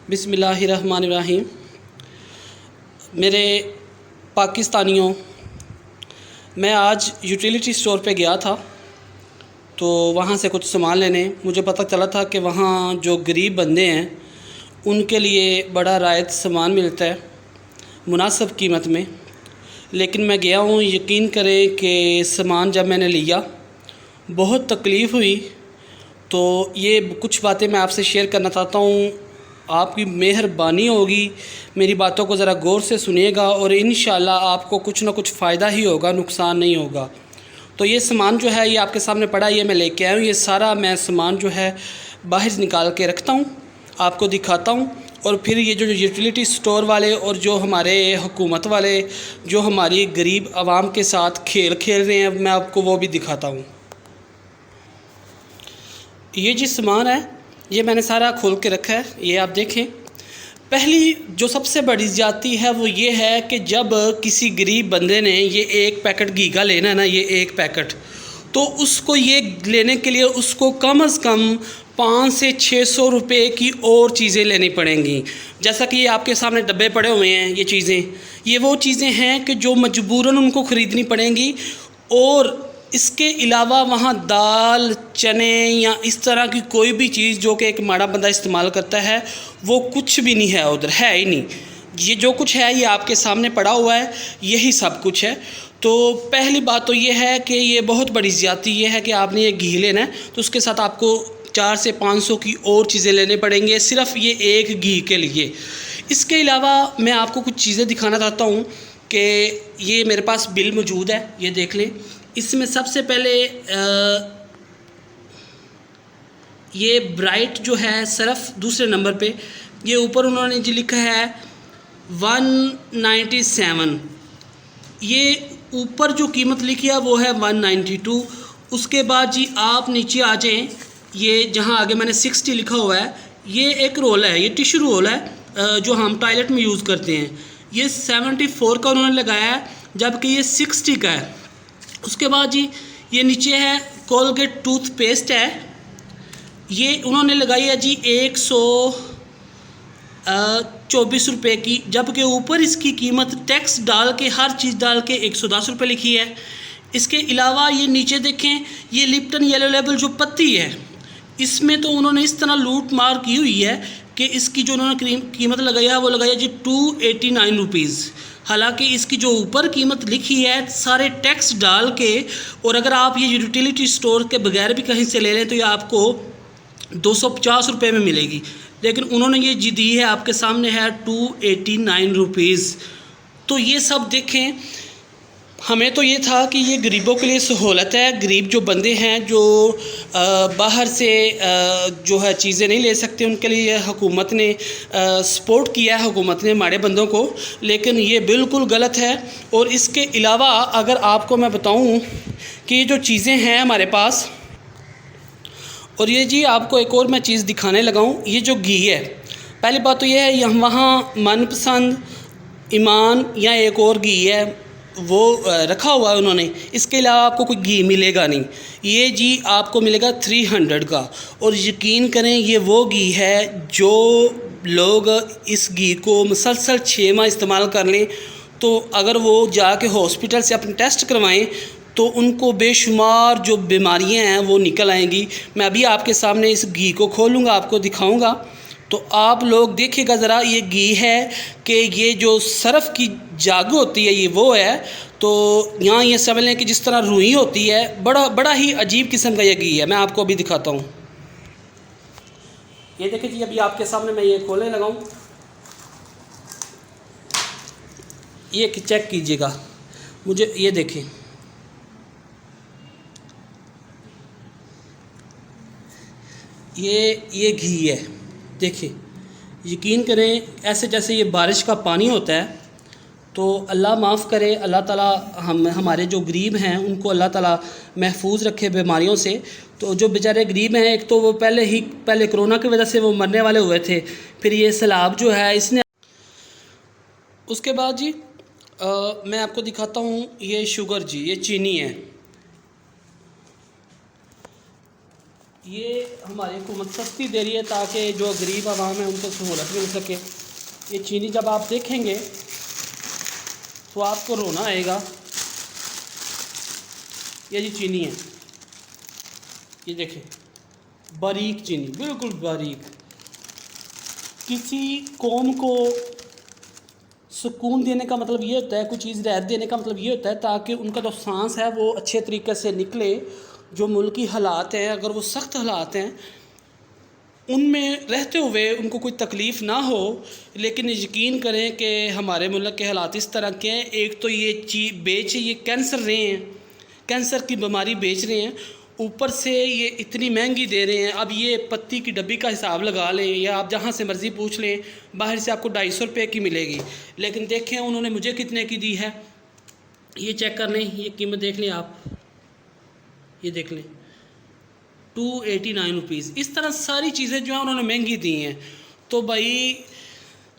बिस्मिल्लाहिर्रहमानिर्रहीम। मेरे पाकिस्तानियों, मैं आज यूटिलिटी स्टोर पे गया था तो वहाँ से कुछ सामान लेने मुझे पता चला था कि वहाँ जो गरीब बंदे हैं उनके लिए बड़ा रायत सामान मिलता है मुनासिब कीमत में। लेकिन मैं गया हूँ, यकीन करें कि सामान जब मैंने लिया बहुत तकलीफ़ हुई। तो ये कुछ बातें मैं आपसे शेयर करना चाहता हूँ। आपकी मेहरबानी होगी, मेरी बातों को ज़रा गौर से सुनिएगा और इंशाअल्लाह आपको कुछ ना कुछ फ़ायदा ही होगा, नुकसान नहीं होगा। तो ये सामान जो है ये आपके सामने पड़ा है, ये मैं लेके आया हूँ। ये सारा मैं सामान जो है बाहर निकाल के रखता हूँ, आपको दिखाता हूँ। और फिर ये जो यूटिलिटी स्टोर वाले और जो हमारे हुकूमत वाले जो हमारी गरीब आवाम के साथ खेल खेल रहे हैं, मैं आपको वो भी दिखाता हूँ। ये जी सामान है, ये मैंने सारा खोल के रखा है, ये आप देखें। पहली जो सबसे बड़ी ज़्यादती है वो ये है कि जब किसी गरीब बंदे ने ये एक पैकेट घी का लेना है ना, ये एक पैकेट, तो उसको ये लेने के लिए उसको कम से कम 500 से 600 रुपये की और चीज़ें लेनी पड़ेंगी। जैसा कि ये आपके सामने डब्बे पड़े हुए हैं, ये चीज़ें, ये वो चीज़ें हैं कि जो मजबूरन उनको ख़रीदनी पड़ेंगी। और इसके अलावा वहाँ दाल, चने या इस तरह की कोई भी चीज़ जो कि एक माड़ा बंदा इस्तेमाल करता है वो कुछ भी नहीं है, उधर है ही नहीं। ये जो कुछ है ये आपके सामने पड़ा हुआ है, यही सब कुछ है। तो पहली बात तो ये है कि ये बहुत बड़ी ज़्यादती ये है कि आपने ये घी लेना है तो उसके साथ आपको 400 से 500 की और चीज़ें लेने पड़ेंगे सिर्फ़ ये एक घी के लिए। इसके अलावा मैं आपको कुछ चीज़ें दिखाना चाहता हूँ कि ये मेरे पास बिल मौजूद है, ये देख लें। इसमें सबसे पहले ये ब्राइट जो है सर्फ़ दूसरे नंबर पे, ये ऊपर उन्होंने जी लिखा है 197। ये ऊपर जो कीमत लिखी है वो है 192। उसके बाद जी आप नीचे आ जाएं, ये जहाँ आगे मैंने 60 लिखा हुआ है, ये एक रोल है, ये टिश्यू रोल है जो हम टॉयलेट में यूज़ करते हैं। ये 74 का उन्होंने लगाया है, जबकि ये 60 का है। उसके बाद जी ये नीचे है कोलगेट टूथपेस्ट है, ये उन्होंने लगाई है जी 124 रुपये की, जबकि ऊपर इसकी कीमत टैक्स डाल के हर चीज़ डाल के 110 रुपये लिखी है। इसके अलावा ये नीचे देखें, ये लिप्टन येलो लेबल जो पत्ती है, इसमें तो उन्होंने इस तरह लूट मार की हुई है कि इसकी जो उन्होंने कीमत लगाई है वो लगाई है जी 289 रुपीज़। हालांकि इसकी जो ऊपर कीमत लिखी है सारे टैक्स डाल के, और अगर आप ये यूटिलिटी स्टोर के बगैर भी कहीं से ले लें तो ये आपको 250 रुपये में मिलेगी। लेकिन उन्होंने ये जी दी है आपके सामने है 289 रुपीज़। तो ये सब देखें, हमें तो ये था कि ये गरीबों के लिए सहूलत है। गरीब जो बंदे हैं जो बाहर से जो है चीज़ें नहीं ले सकते, उनके लिए हुकूमत ने सपोर्ट किया है, हुकूमत ने माड़े बंदों को। लेकिन ये बिल्कुल गलत है। और इसके अलावा अगर आपको मैं बताऊं कि ये जो चीज़ें हैं हमारे पास, और ये जी आपको एक और मैं चीज़ दिखाने लगाऊँ, ये जो घी है, पहली बात तो ये है हम वहाँ मनपसंद, ईमान या एक और घी है वो रखा हुआ है उन्होंने। इसके अलावा आपको कोई घी मिलेगा नहीं। ये जी आपको मिलेगा 300 का। और यकीन करें ये वो घी है जो लोग इस घी को मुसलसल 6 माह इस्तेमाल कर लें तो अगर वो जाके हॉस्पिटल से अपने टेस्ट करवाएं तो उनको बेशुमार जो बीमारियां हैं वो निकल आएंगी। मैं अभी आपके सामने इस घी को खोलूँगा, आपको दिखाऊँगा, तो आप लोग देखिएगा ज़रा। ये घी है कि ये जो सरफ़ की जग होती है ये वो है। तो यहाँ ये समझ लें कि जिस तरह रुई होती है, बड़ा ही अजीब किस्म का ये घी है। मैं आपको अभी दिखाता हूँ। ये देखिए जी, अभी आपके सामने मैं ये खोलने लगाऊँ, ये चेक कीजिएगा, मुझे ये देखें, ये घी है। देखिए, यकीन करें ऐसे जैसे ये बारिश का पानी होता है। तो अल्लाह माफ़ करे, अल्लाह ताला हमारे जो गरीब हैं उनको अल्लाह ताला महफूज रखे बीमारियों से। तो जो बेचारे गरीब हैं, एक तो वो पहले कोरोना की वजह से वो मरने वाले हुए थे, फिर ये सैलाब जो है इसने। उसके बाद जी मैं आपको दिखाता हूँ, ये शुगर जी, ये चीनी है, ये हमारी हुकूमत सस्ती दे रही है ताकि जो गरीब आवाम है उनको सहूलत मिल सके। ये चीनी जब आप देखेंगे तो आपको रोना आएगा। ये जी चीनी है, ये देखें, बारीक चीनी, बिल्कुल बारीक। किसी कौम को सुकून देने का मतलब ये होता है, कुछ चीज़ रहत देने का मतलब ये होता है ताकि उनका जो सांस है वो अच्छे तरीके से निकले। जो मुल्की हालात हैं, अगर वो सख्त हालात हैं, उनमें रहते हुए उनको कोई तकलीफ़ ना हो, लेकिन यकीन करें कि हमारे मुल्क के हालात इस तरह के हैं। एक तो ये ये कैंसर रहे हैं, कैंसर की बीमारी बेच रहे हैं, ऊपर से ये इतनी महंगी दे रहे हैं। अब ये पत्ती की डब्बी का हिसाब लगा लें या आप जहाँ से मर्ज़ी पूछ लें, बाहर से आपको 250 रुपये की मिलेगी, लेकिन देखें उन्होंने मुझे कितने की दी है। ये चेक कर लें, ये कीमत देख लें आप, ये देख लें 289 रुपीज़। इस तरह सारी चीज़ें जो हैं उन्होंने महंगी दी हैं। तो भाई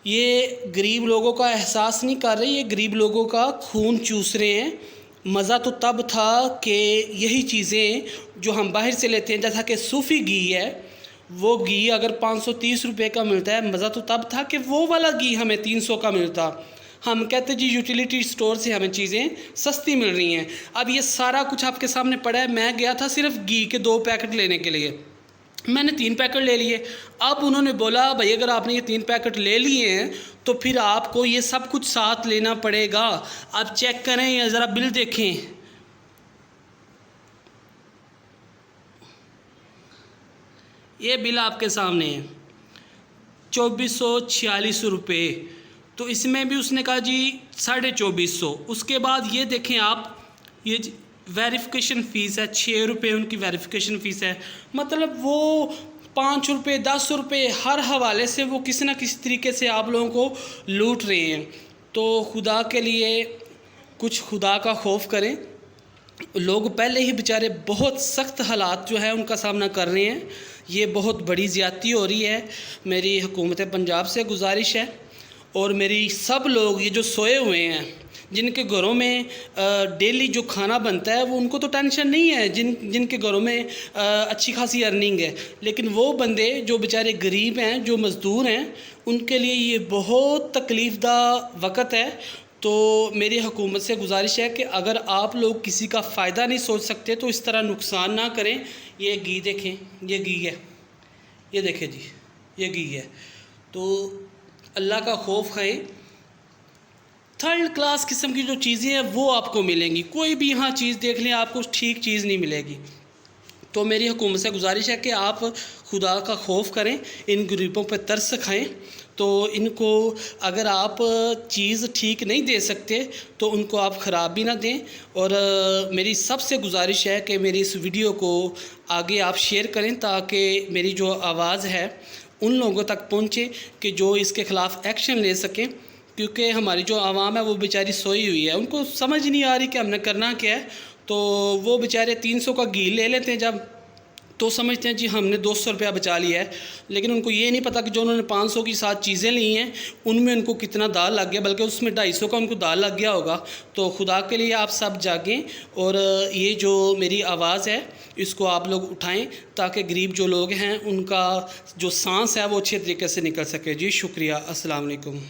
ये गरीब लोगों का एहसास नहीं कर रहे, ये गरीब लोगों का खून चूस रहे हैं। मज़ा तो तब था कि यही चीज़ें जो हम बाहर से लेते हैं, जैसा कि सूफ़ी घी है, वो घी अगर 530 रुपये का मिलता है, मज़ा तो तब था कि वो वाला घी हमें 300 का मिलता। हम कहते जी यूटिलिटी स्टोर से हमें चीज़ें सस्ती मिल रही हैं। अब ये सारा कुछ आपके सामने पड़ा है। मैं गया था सिर्फ घी के 2 पैकेट लेने के लिए, मैंने 3 पैकेट ले लिए। अब उन्होंने बोला भाई अगर आपने ये 3 पैकेट ले लिए हैं तो फिर आपको ये सब कुछ साथ लेना पड़ेगा। आप चेक करें या ज़रा बिल देखें, ये बिल आपके सामने है 2446 रुपये। तो इसमें भी उसने कहा जी 2450। उसके बाद ये देखें आप, ये वेरिफिकेशन फ़ीस है 6 रुपये उनकी वेरिफिकेशन फ़ीस है। मतलब वो 5 रुपये 10 रुपये हर हवाले से वो किसी न किसी तरीके से आप लोगों को लूट रहे हैं। तो खुदा के लिए कुछ खुदा का खौफ करें। लोग पहले ही बेचारे बहुत सख्त हालात जो है उनका सामना कर रहे हैं। ये बहुत बड़ी ज़्यादती हो रही है। मेरी हुकूमत पंजाब से गुजारिश है और मेरी सब लोग ये जो सोए हुए हैं, जिनके घरों में डेली जो खाना बनता है वो उनको तो टेंशन नहीं है, जिनके घरों में अच्छी खासी अर्निंग है, लेकिन वो बंदे जो बेचारे गरीब हैं, जो मज़दूर हैं, उनके लिए ये बहुत तकलीफ़दा वक़्त है। तो मेरी हुकूमत से गुजारिश है कि अगर आप लोग किसी का फ़ायदा नहीं सोच सकते तो इस तरह नुकसान ना करें। ये घी देखें, ये घी है, ये देखें जी, ये घी है। तो अल्लाह का खौफ खाएं। थर्ड क्लास किस्म की जो चीज़ें हैं वो आपको मिलेंगी। कोई भी यहाँ चीज़ देख लें आपको ठीक चीज़ नहीं मिलेगी। तो मेरी हुकूमत से गुजारिश है कि आप खुदा का खौफ करें, इन गरीबों पर तरस खाएं। तो इनको अगर आप चीज़ ठीक नहीं दे सकते तो उनको आप ख़राब भी ना दें। और मेरी सबसे गुजारिश है कि मेरी इस वीडियो को आगे आप शेयर करें ताकि मेरी जो आवाज़ है उन लोगों तक पहुँचे कि जो इसके ख़िलाफ़ एक्शन ले सकें। क्योंकि हमारी जो आवाम है वो बेचारी सोई हुई है, उनको समझ नहीं आ रही कि हमने करना क्या है। तो वो बेचारे 300 का घी ले लेते हैं जब, तो समझते हैं जी हमने 200 रुपया बचा लिया है, लेकिन उनको ये नहीं पता कि जो उन्होंने 500 की 7 चीज़ें ली हैं उनमें उनको कितना दाल लग गया, बल्कि उसमें 250 का उनको दाल लग गया होगा। तो खुदा के लिए आप सब जागें और ये जो मेरी आवाज़ है इसको आप लोग उठाएं ताकि गरीब जो लोग हैं उनका जो सांस है वो अच्छे तरीके से निकल सके। जी शुक्रिया, अस्सलाम वालेकुम।